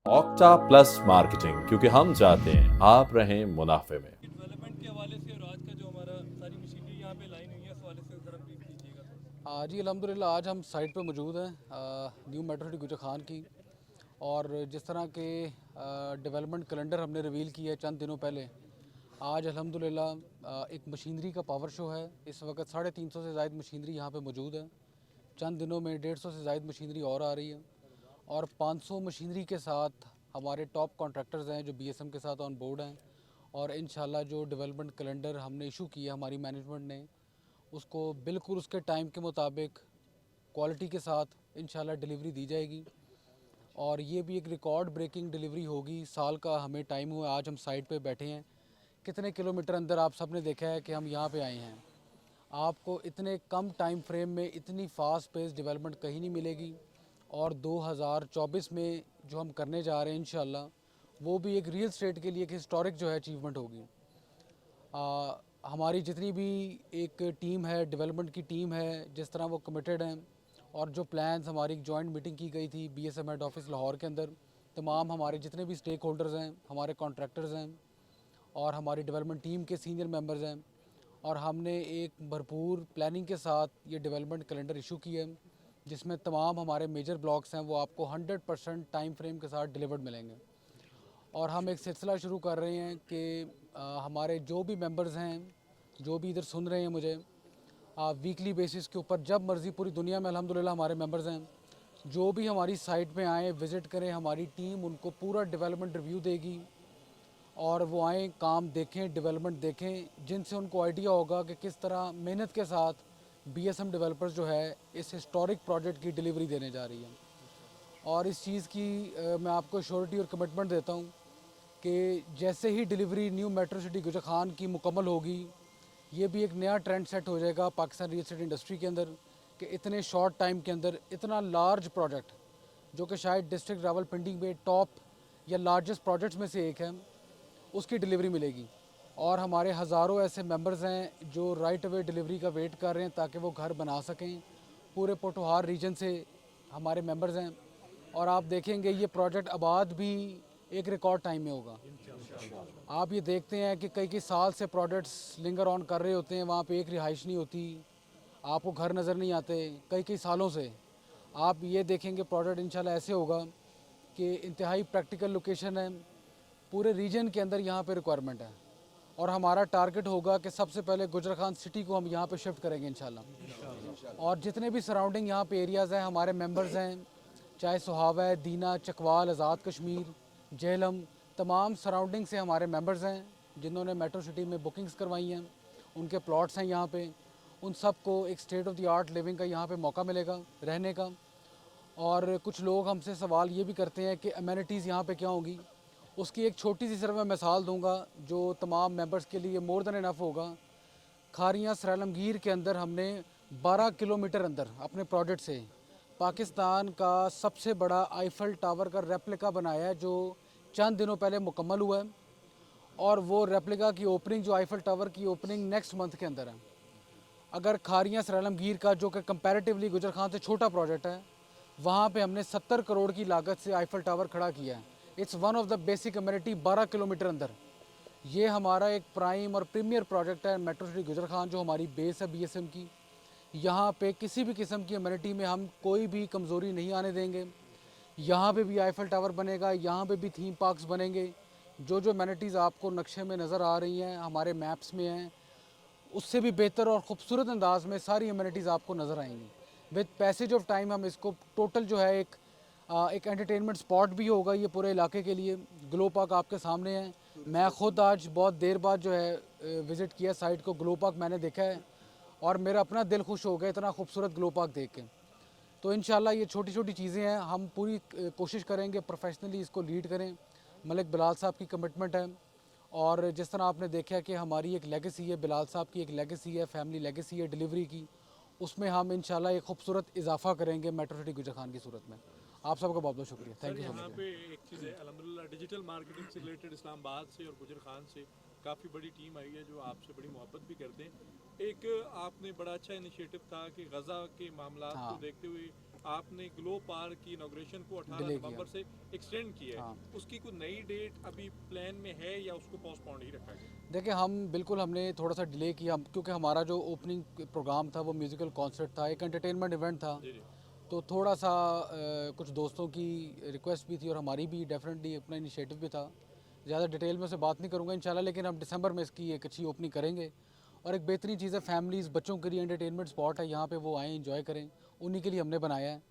Octa plus marketing, क्योंकि हम चाहते हैं आप रहें मुनाफे में। डेवलपमेंट के हवाले से और आज का जो हमारा सारी मशीनरी यहाँ पे लाइन हुई है, इस हवाले से ज़रा ब्रीफ कीजिएगा थोड़ा सा। जी अल्हम्दुलिल्लाह आज हम साइट पे मौजूद हैं न्यू मेट्रो सिटी गुजर खान की। और जिस तरह के डेवलपमेंट कैलेंडर हमने रिवील किया है चंद दिनों पहले, आज अल्हम्दुलिल्लाह एक मशीनरी का पावर शो है। इस वक्त 350 से ज़ायद मशीनरी यहाँ पे मौजूद है। चंद दिनों में 150 से ज़ायद मशीनरी और आ रही है, और 500 मशीनरी के साथ हमारे टॉप कॉन्ट्रैक्टर्स हैं जो बीएसएम के साथ ऑन बोर्ड हैं। और इंशाल्लाह जो डेवलपमेंट कैलेंडर हमने इशू किया हमारी मैनेजमेंट ने, उसको बिल्कुल उसके टाइम के मुताबिक क्वालिटी के साथ इंशाल्लाह डिलीवरी दी जाएगी। और ये भी एक रिकॉर्ड ब्रेकिंग डिलीवरी होगी। साल का हमें टाइम हुआ, आज हम साइट पे बैठे हैं। कितने किलोमीटर अंदर आप सब ने देखा है कि हम यहाँ पे आए हैं। आपको इतने कम टाइम फ्रेम में इतनी फास्ट पेस डेवलपमेंट कहीं नहीं मिलेगी। और 2024 में जो हम करने जा रहे हैं इंशाल्लाह, वो भी एक रियल स्टेट के लिए एक हिस्टोरिक जो है अचीवमेंट होगी। हमारी जितनी भी एक टीम है, डेवलपमेंट की टीम है, जिस तरह वो कमिटेड हैं, और जो प्लान्स हमारी जॉइंट मीटिंग की गई थी बीएसएम हेड ऑफिस लाहौर के अंदर, तमाम हमारे जितने भी स्टेक होल्डर्स हैं, हमारे कॉन्ट्रैक्टर्स हैं और हमारी डेवलपमेंट टीम के सीनियर मेंबर्स हैं, और हमने एक भरपूर प्लानिंग के साथ ये डेवलपमेंट कैलेंडर इशू किया है, जिसमें तमाम हमारे मेजर ब्लॉक्स हैं वो आपको 100% टाइम फ्रेम के साथ डिलीवर्ड मिलेंगे। और हम एक सिलसिला शुरू कर रहे हैं कि हमारे जो भी मेंबर्स हैं, जो भी इधर सुन रहे हैं मुझे, वीकली बेसिस के ऊपर जब मर्ज़ी पूरी दुनिया में अल्हम्दुलिल्लाह हमारे मेंबर्स हैं, जो भी हमारी साइट पे आएँ, विज़िट करें, हमारी टीम उनको पूरा डेवलपमेंट रिव्यू देगी। और वो आएँ, काम देखें, डेवलपमेंट देखें, जिनसे उनको आइडिया होगा कि किस तरह मेहनत के साथ बीएसएम डेवलपर्स जो है इस हिस्टोरिक प्रोजेक्ट की डिलीवरी देने जा रही है। और इस चीज़ की मैं आपको श्योरिटी और कमिटमेंट देता हूँ कि जैसे ही डिलीवरी न्यू मेट्रो सिटी गुजर खान की मुकम्मल होगी, ये भी एक नया ट्रेंड सेट हो जाएगा पाकिस्तान रियल एस्टेट इंडस्ट्री के अंदर, कि इतने शॉर्ट टाइम के अंदर इतना लार्ज प्रोजेक्ट, जो कि शायद डिस्ट्रिक्ट रावलपिंडी में टॉप या लार्जेस्ट प्रोजेक्ट्स में से एक है, उसकी डिलीवरी मिलेगी। और हमारे हज़ारों ऐसे मेंबर्स हैं जो राइट अवे डिलीवरी का वेट कर रहे हैं ताकि वो घर बना सकें। पूरे पोटोहार रीजन से हमारे मेंबर्स हैं, और आप देखेंगे ये प्रोजेक्ट आबाद भी एक रिकॉर्ड टाइम में होगा। आप ये देखते हैं कि कई कई साल से प्रोजेक्ट्स लिंगर ऑन कर रहे होते हैं, वहाँ पे एक रिहाइश नहीं होती, आपको घर नज़र नहीं आते कई कई सालों से। आप ये देखेंगे प्रोजेक्ट इंशाल्लाह ऐसे होगा कि इंतहाई प्रैक्टिकल लोकेशन है, पूरे रीजन के अंदर यहाँ पे रिक्वायरमेंट है। और हमारा टारगेट होगा कि सबसे पहले गुजर खान सिटी को हम यहाँ पे शिफ्ट करेंगे इंशाल्लाह। और जितने भी सराउंडिंग यहाँ पे एरियाज़ हैं, हमारे मेंबर्स हैं, चाहे सुहावा है, दीना, चकवाल, आज़ाद कश्मीर, जेहलम, तमाम सराउंडिंग से हमारे मेंबर्स हैं जिन्होंने मेट्रो सिटी में बुकिंग्स करवाई हैं, उनके प्लॉट्स हैं यहाँ पे। उन सब को एक state of the art living का यहाँ पे मौका मिलेगा रहने का। और कुछ लोग हमसे सवाल ये भी करते हैं कि अमेनिटीज़ यहाँ पे क्या होंगी। उसकी एक छोटी सी सिर्फ मैं मिसाल दूंगा जो तमाम मेंबर्स के लिए मोर देन इनफ होगा। खारियाँ सरालमगीर के अंदर हमने 12 किलोमीटर अंदर अपने प्रोजेक्ट से पाकिस्तान का सबसे बड़ा आईफल टावर का रेप्लिका बनाया है, जो चंद दिनों पहले मुकम्मल हुआ है। और वो रेप्लिका की ओपनिंग, जो आईफल टावर की ओपनिंग नेक्स्ट मंथ के अंदर है। अगर खारियाँ सरालमगीर का, जो कि कंपैरेटिवली गुजर खान से छोटा प्रोजेक्ट है, वहाँ पे हमने 70 करोड़ की लागत से आईफल टावर खड़ा किया है। It's one of the basic community 12 kilometre अंदर। ये हमारा एक प्राइम और प्रीमियर प्रोजेक्ट है मेट्रो सिटी गुजर खान, जो हमारी बेस है बीएसएम की। यहाँ पे किसी भी किस्म की अम्यूनिटी में हम कोई भी कमज़ोरी नहीं आने देंगे। यहाँ पे भी आईफल टावर बनेगा, यहाँ पे भी थीम पार्क्स बनेंगे। जो जो अम्यूनिटीज़ आपको नक्शे में नज़र आ रही हैं, हमारे मैप्स में हैं, उससे भी बेहतर और ख़ूबसूरत अंदाज में सारी अम्यूनिटीज़ आपको नज़र आएंगी। विद पैसेज ऑफ टाइम हम इसको टोटल जो है एक एंटरटेनमेंट स्पॉट भी होगा ये पूरे इलाके के लिए। ग्लो पार्क आपके सामने है। मैं ख़ुद आज बहुत देर बाद जो है विज़िट किया साइट को। ग्लो पार्क मैंने देखा है और मेरा अपना दिल खुश हो गया इतना खूबसूरत ग्लो पार्क देख के। तो इंशाल्लाह ये छोटी छोटी चीज़ें हैं, हम पूरी कोशिश करेंगे प्रोफेशनली इसको लीड करें। मलिक बिलाल साहब की कमिटमेंट है। और जिस तरह आपने देखा कि हमारी एक लेगेसी है, बिलाल साहब की एक लेगेसी है, फैमिली लेगेसी है डिलीवरी की, उसमें हम इंशाल्लाह एक खूबसूरत इजाफा करेंगे मेट्रो सिटी गुजर खान की सूरत में। आप सबका बहुत बहुत शुक्रिया, सर थैंक यू सो यहाँ मच। पे एक चीज़ है, अल्हम्दुलिल्लाह डिजिटल मार्केटिंग से रिलेटेड इस्लामाबाद से और गुजर खान से काफ़ी बड़ी टीम आई है जो आपसे बड़ी मोहब्बत भी करते हैं। एक आपने बड़ा अच्छा इनिशिएटिव था कि गज़ा के मामलात को हाँ देखते हुए आपने ग्लो पार्क की इनॉग्रेशन को 18 Delay किया। नवंबर से एक्सटेंड किया है, हाँ। उसकी कोई नई डेट अभी प्लान में है या उसको पोस्टपोन ही रखा गया? देखिए हमने थोड़ा सा डिले किया क्योंकि हमारा जो ओपनिंग प्रोग्राम था वो म्यूज़िकल कॉन्सर्ट था, एक एंटरटेनमेंट इवेंट था। जी जी। तो थोड़ा सा कुछ दोस्तों की रिक्वेस्ट भी थी और हमारी भी डेफिनेटली अपना इनिशिएटिव भी था। ज़्यादा डिटेल में से बात नहीं करूँगा इंशाल्लाह, लेकिन हम दिसंबर में इसकी एक अच्छी ओपनिंग करेंगे। और एक बेहतरीन चीज़ है, फैमिलीज़ बच्चों के लिए एंटरटेनमेंट स्पॉट है, यहाँ पे वो आएँ इंजॉय करें, उन्हीं के लिए हमने बनाया है।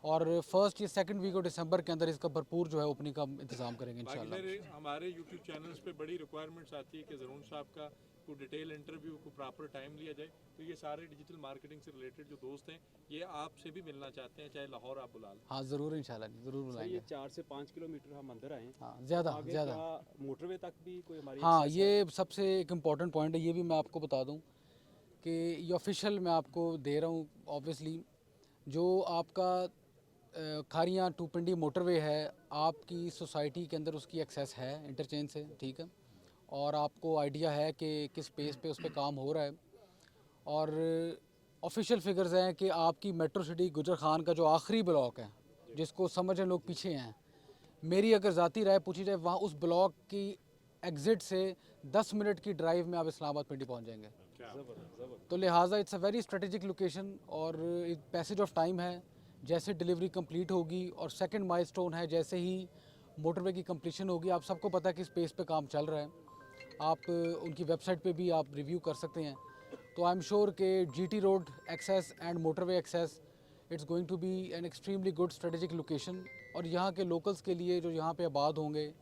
और फर्स्ट या सेकंड वीक ऑफ दिसंबर के अंदर इसका भरपूर जो है ओपनिंग का इंतजाम करेंगे बाकी इंशाल्लाह। मेरे हमारे यूट्यूब चैनल्स पे बड़ी रिक्वायरमेंट्स आती है कि ज़रून साहब का कोई डिटेल इंटरव्यू को प्रॉपर टाइम लिया जाए, तो ये सारे डिजिटल मार्केटिंग से रिलेटेड जो दोस्त हैं ये आपसे भी मिलना चाहते हैं, चाहे लाहौर आप बुला लें। हाँ ज़रूर इंशाल्लाह, ज़रूर सर, बुलाएंगे। ये 4 से 5 किलोमीटर हम अंदर आए हैं, हाँ ज़्यादा आगे ज़्यादा। क्या मोटरवे तक भी कोई हमारी हाँ access है? ये सबसे एक इम्पॉर्टेंट पॉइंट है, ये भी मैं आपको बता दूं कि ये ऑफिशियल मैं आपको दे रहा हूँ। ऑब्वियसली जो आपका खारियाँ टू पिंडी मोटरवे है, आपकी सोसाइटी के अंदर उसकी एक्सेस है इंटरचेंज से, ठीक है, और आपको आइडिया है कि किस पेस पे उस पर काम हो रहा है। और ऑफिशियल फिगर्स हैं कि आपकी मेट्रो सिटी गुजर खान का जो आखिरी ब्लॉक है, जिसको समझें लोग पीछे हैं, मेरी अगर ज़ाती राय पूछी जाए, वहाँ उस ब्लॉक की एग्ज़िट से 10 मिनट की ड्राइव में आप इस्लामाबाद पिंडी पहुँच जाएंगे। तो लिहाजा it's a very strategic location और एक पैसेज ऑफ टाइम है। जैसे डिलीवरी कंप्लीट होगी और सेकंड माइलस्टोन है, जैसे ही मोटरवे की कंप्लीशन होगी, आप सबको पता है कि स्पेस पे काम चल रहा है, आप उनकी वेबसाइट पे भी आप रिव्यू कर सकते हैं। तो आई एम श्योर कि GT road access and motorway access it's going to be an extremely good strategic location. और यहाँ के लोकल्स के लिए जो यहाँ पे आबाद होंगे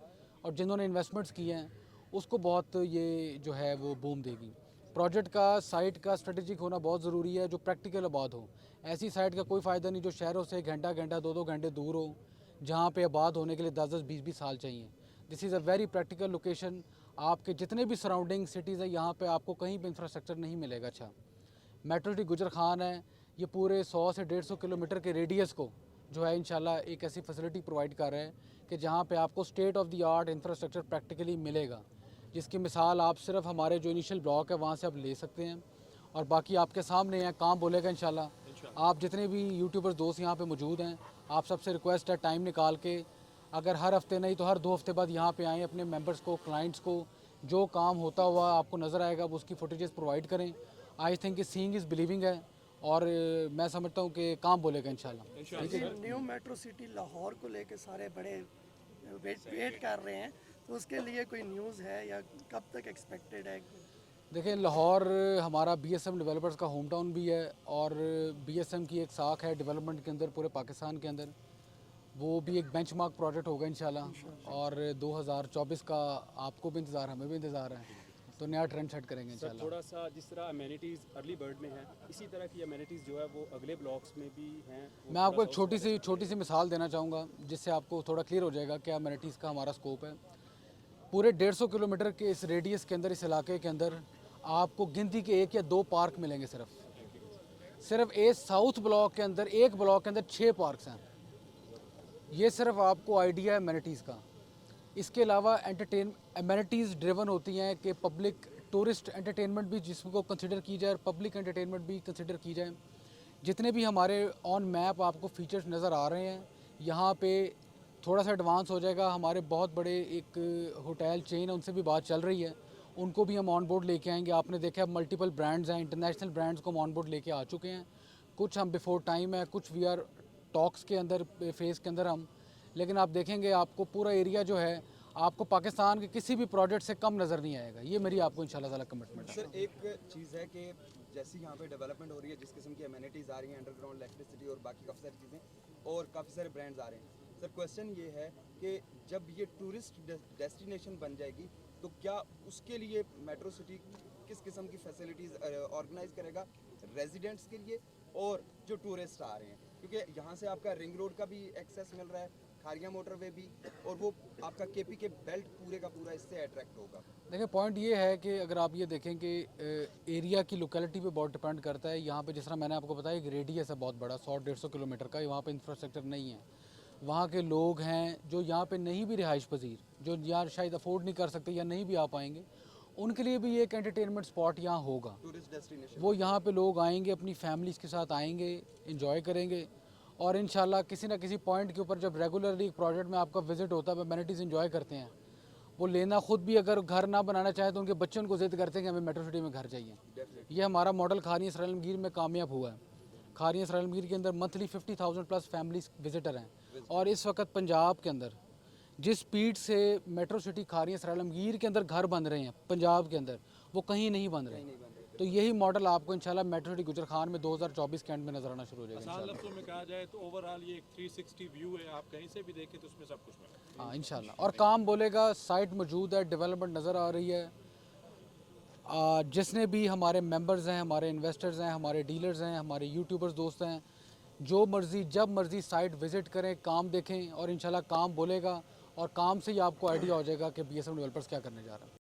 और जिन्होंने इन्वेस्टमेंट्स किए हैं उसको बहुत ये जो है वो बूम देगी। प्रोजेक्ट का साइट का स्ट्रेटेजिक होना बहुत ज़रूरी है, जो प्रैक्टिकल आबाद हो। ऐसी साइट का कोई फ़ायदा नहीं जो शहरों से घंटा घंटा 2-2 घंटे दूर हो, जहाँ पे आबाद होने के लिए 10-10 20-20 साल चाहिए। This is a very practical location. आपके जितने भी सराउंडिंग सिटीज़ हैं यहाँ पे आपको कहीं भी इंफ्रास्ट्रक्चर नहीं मिलेगा। अच्छा, मेट्रो सिटी गुजर खान है, ये पूरे 100 से 150 किलोमीटर के रेडियस को जो है इंशाल्लाह एक ऐसी फैसिलिटी प्रोवाइड कर रहे हैं कि जहाँ पे आपको state of the art infrastructure practically मिलेगा, जिसकी मिसाल आप सिर्फ हमारे जो इनिशियल ब्लॉक है वहाँ से आप ले सकते हैं। और बाकी आपके सामने है, काम बोलेगा इंशाल्लाह। आप जितने भी यूट्यूबर्स दोस्त यहाँ पे मौजूद हैं, आप सबसे रिक्वेस्ट है टाइम निकाल के, अगर हर हफ्ते नहीं तो हर 2 हफ्ते बाद यहाँ पे आएँ, अपने मेंबर्स को, क्लाइंट्स को जो काम होता हुआ आपको नज़र आएगा वो उसकी फुटेजेस प्रोवाइड करें। I think seeing is believing है और मैं समझता हूँ कि काम बोलेगा इंशाल्लाह। जी, न्यू मेट्रो सिटी लाहौर को लेके सारे बड़े वेट कर रहे हैं, तो उसके लिए कोई न्यूज़ है या कब तक एक्सपेक्टेड है? देखिए लाहौर हमारा बीएसएम डेवलपर्स का होम टाउन भी है और बीएसएम की एक साख है डेवलपमेंट के अंदर पूरे पाकिस्तान के अंदर। वो भी एक बेंचमार्क प्रोजेक्ट होगा इंशाल्लाह। और 2024 का आपको भी इंतज़ार, हमें भी इंतज़ार है, तो नया ट्रेंड सेट करेंगे सर, इंशाल्लाह। थोड़ा सा जिस तरह अमेनिटीज़ अर्ली बर्ड में है, इसी तरह की अमेनिटीज़ जो है वो अगले ब्लॉक्स में भी हैं। वो मैं आपको थोड़ा एक सा छोटी सी मिसाल देना चाहूँगा जिससे आपको थोड़ा क्लियर हो जाएगा क्या अमेनिटीज़ का हमारा स्कोप है। पूरे 150 किलोमीटर के इस रेडियस के अंदर, इस इलाके के अंदर आपको गिनती के 1 या 2 पार्क मिलेंगे। सिर्फ ए साउथ ब्लॉक के अंदर, एक ब्लॉक के अंदर 6 पार्क्स हैं। ये सिर्फ आपको आइडिया है अमेनिटीज़ का। इसके अलावा अमेनिटीज़ ड्रिवन होती हैं कि पब्लिक टूरिस्ट एंटरटेनमेंट भी जिसको कंसिडर की जाए और पब्लिक एंटरटेनमेंट भी कंसिडर की जाए। जितने भी हमारे ऑन मैप आपको फीचर्स नज़र आ रहे हैं, यहाँ पे थोड़ा सा एडवांस हो जाएगा। हमारे बहुत बड़े एक होटल चेन है, उनसे भी बात चल रही है, उनको भी हम ऑन बोर्ड लेके आएंगे। आपने देखा है मल्टीपल ब्रांड्स हैं, इंटरनेशनल ब्रांड्स को हम ऑन बोर्ड लेके आ चुके हैं। कुछ हम बिफोर टाइम है, कुछ वी आर टॉक्स के अंदर, फेज़ के अंदर हम। लेकिन आप देखेंगे आपको पूरा एरिया जो है आपको पाकिस्तान के किसी भी प्रोजेक्ट से कम नज़र नहीं आएगा। ये मेरी आपको इंशाल्लाह ताला कमिटमेंट है। सर, एक चीज़ है कि जैसी यहाँ पे डेवलपमेंट हो रही है, जिस किस्म की अमेनिटीज़ आ रही हैं, अंडरग्राउंड इलेक्ट्रिसिटी और बाकी काफ़ी सारी चीज़ें और काफ़ी सारे ब्रांड्स आ रहे हैं, सर क्वेश्चन ये है कि जब ये टूरिस्ट डेस्टिनेशन बन जाएगी तो क्या उसके लिए मेट्रो सिटी किस किस्म की फैसिलिटीज़ ऑर्गेनाइज करेगा रेजिडेंट्स के लिए और जो टूरिस्ट आ रहे हैं? क्योंकि यहाँ से आपका रिंग रोड का भी एक्सेस मिल रहा है, खारिया मोटरवे भी, और वो आपका केपी के बेल्ट पूरे का पूरा इससे अट्रैक्ट होगा। देखिए पॉइंट ये है कि अगर आप ये देखें कि एरिया की लोकेलिटी पे बहुत डिपेंड करता है। यहाँ पे जिस तरह मैंने आपको बताया एक रेडियस है बहुत बड़ा, 100-150 किलोमीटर का, वहाँ पे इंफ्रास्ट्रक्चर नहीं है। वहाँ के लोग हैं जो यहाँ पे नहीं भी रिहाइश पजीर, जो यहाँ शायद अफोर्ड नहीं कर सकते या नहीं भी आ पाएंगे, उनके लिए भी एक एंटरटेनमेंट स्पॉट यहाँ होगा। टूरिस्ट डेस्टिनेशन वो यहाँ पे लोग आएंगे, अपनी फैमिलीज़ के साथ आएंगे, इंजॉय करेंगे। और इंशाल्लाह किसी ना किसी पॉइंट के ऊपर जब रेगुलरली प्रोजेक्ट में आपका विजिट होता है, अमेनिटीज़ एंजॉय करते हैं, वो लेना खुद भी अगर घर ना बनाना चाहे तो उनके बच्चे उनको जिद करते हैं कि हमें मेट्रो सिटी में घर चाहिए। ये हमारा मॉडल खारियां सराय आलमगीर में कामयाब हुआ है। खारियां सराय आलमगीर के अंदर मंथली 50,000 प्लस फैमिलीज विजिटर हैं, और इस वक्त पंजाब के अंदर जिस स्पीड से मेट्रो सिटी खारियां सराय आलमगीर के अंदर घर बन रहे हैं पंजाब के अंदर, वो कहीं नहीं बन रहे। तो यही मॉडल आपको इंशाल्लाह मेट्रो सिटी गुजर खान में 2024 के एंड में नजर आना शुरू हो जाएगा आसान इंशाल्लाह। लफ्ज़ों में कहा जाए तो ओवरऑल ये एक 360 व्यू है, आप कहीं से भी देखें तो उसमें सब कुछ मिला। हाँ इंशाल्लाह, और काम बोलेगा, साइट मौजूद है, डेवलपमेंट नज़र आ रही है। जिसने भी हमारे मेंबर्स हैं, हमारे इन्वेस्टर्स हैं, हमारे डीलर्स हैं, हमारे यूट्यूबर्स दोस्त हैं, जो मर्ज़ी जब मर्ज़ी साइट विज़िट करें, काम देखें, और इंशाल्लाह काम बोलेगा, और काम से ही आपको आइडिया हो जाएगा कि BSM डेवलपर्स क्या करने जा रहा है।